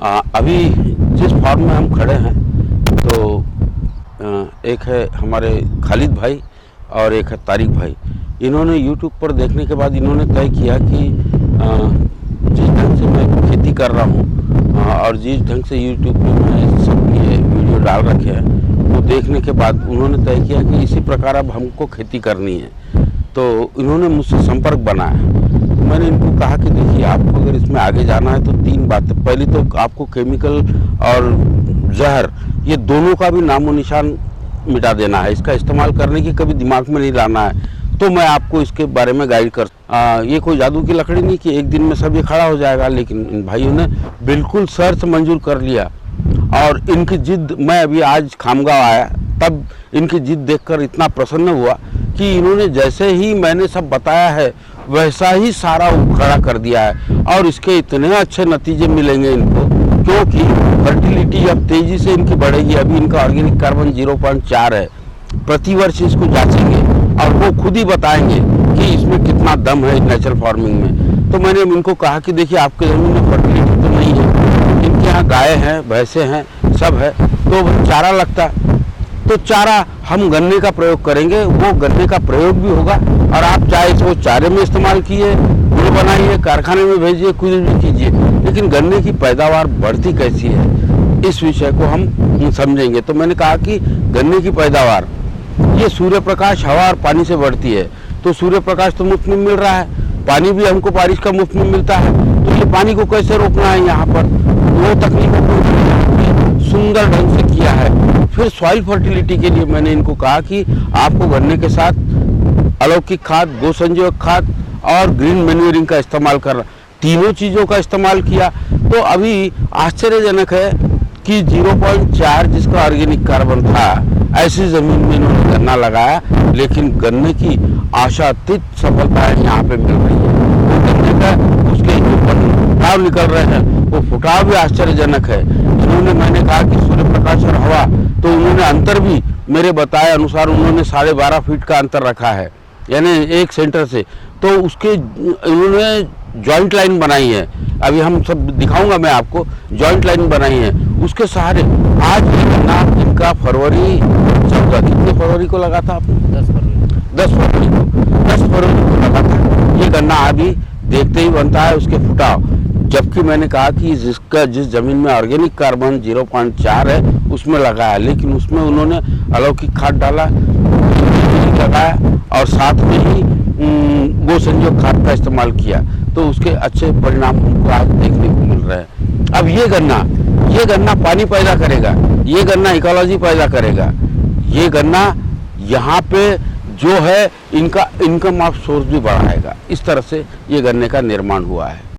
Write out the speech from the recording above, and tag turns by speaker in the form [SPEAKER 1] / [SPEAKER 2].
[SPEAKER 1] अभी जिस फार्म में हम खड़े हैं तो एक है हमारे खालिद भाई और एक है तारिक भाई। इन्होंने YouTube पर देखने के बाद इन्होंने तय किया कि जिस ढंग से मैं खेती कर रहा हूँ और जिस ढंग से YouTube पे मैं सब ये वीडियो डाल रखे हैं वो देखने के बाद उन्होंने तय किया कि इसी प्रकार अब हमको खेती करनी है। तो इन्होंने मुझसे संपर्क बनाया। तो मैंने इनको कहा कि देखिए आपको अगर इसमें आगे जाना है तो 3 बातें। पहली तो आपको केमिकल और जहर ये दोनों का भी नामो निशान मिटा देना है। इसका इस्तेमाल करने की कभी दिमाग में नहीं लाना है। तो मैं आपको इसके बारे में गाइड कर ये कोई जादू की लकड़ी नहीं कि एक दिन में सब ये खड़ा हो जाएगा। लेकिन इन भाइयों ने बिल्कुल शर्त मंजूर कर लिया और इनकी जिद, मैं अभी आज खामगांव आया तब इनकी जिद देखकर इतना प्रसन्न हुआ कि इन्होंने जैसे ही मैंने सब बताया है वैसा ही सारा खड़ा कर दिया है। और इसके इतने अच्छे नतीजे मिलेंगे इनको, क्योंकि फर्टिलिटी अब तेज़ी से इनकी बढ़ेगी। अभी इनका ऑर्गेनिक कार्बन 0.4 है। प्रति वर्ष इसको जांचेंगे और वो खुद ही बताएंगे कि इसमें कितना दम है नेचुरल फार्मिंग में। तो मैंने इनको कहा कि देखिए आपके ज़मीन में फर्टिलिटी तो नहीं है, इनके यहाँ गाय हैं, भैंसें हैं, सब है, तो चारा लगता है। तो चारा हम गन्ने का प्रयोग करेंगे, वो गन्ने का प्रयोग भी होगा और आप चाहे इसको चारे में इस्तेमाल किए, गुड़ बनाइए, कारखाने में भेजिए, कुछ भी कीजिए, लेकिन गन्ने की पैदावार बढ़ती कैसी है इस विषय को हम समझेंगे। तो मैंने कहा कि गन्ने की पैदावार ये सूर्य प्रकाश, हवा और पानी से बढ़ती है। तो सूर्य प्रकाश तो मुफ्त में मिल रहा है, पानी भी हमको बारिश का मुफ्त में मिलता है। तो ये पानी को कैसे रोकना है, यहाँ पर वो तकनीकों को सुंदर ढंग से किया है। फिर सॉइल फर्टिलिटी के लिए मैंने इनको कहा कि आपको गन्ने के साथ अलौकिक खाद, गो संजीवक खाद और ग्रीन मैन्यूरिंग का इस्तेमाल करना, तीनों चीज़ों का इस्तेमाल किया। तो अभी आश्चर्यजनक है कि 0.4 जिसका ऑर्गेनिक कार्बन था, ऐसी ज़मीन में इन्होंने गन्ना लगाया, लेकिन गन्ने की आशातीत सफलताएं यहाँ पे मिल रही है। वो गन्ने का उसके जो फुटाव निकल रहे हैं वो फुटाव भी आश्चर्यजनक है। इन्होंने, मैंने कहा कि सूर्य प्रकाश और हवा, तो उन्होंने अंतर भी मेरे बताए अनुसार उन्होंने 12.5 फीट का अंतर रखा है, यानी एक सेंटर से। तो उसके इन्होंने जॉइंट लाइन बनाई है, अभी हम सब दिखाऊंगा मैं आपको, जॉइंट लाइन बनाई है। उसके सहारे आज ये गन्ना इनका फरवरी 14, कितने फरवरी को लगा था आपने? 10 फरवरी को लगा था। ये गन्ना अभी देखते ही बनता है उसके फुटाव। जबकि मैंने कहा कि जिस जमीन में ऑर्गेनिक कार्बन 0.4 है उसमें लगाया, लेकिन उसमें उन्होंने अलौकिक खाद डाला, लगाया और साथ में ही गो संजीवक खाद का इस्तेमाल किया। तो उसके अच्छे परिणाम हमको आज देखने को मिल रहे हैं। अब ये गन्ना पानी पैदा करेगा, ये गन्ना इकोलॉजी पैदा करेगा, ये गन्ना यहाँ पे जो है इनका इनकम ऑफ सोर्स भी बढ़ाएगा। इस तरह से ये गन्ने का निर्माण हुआ है।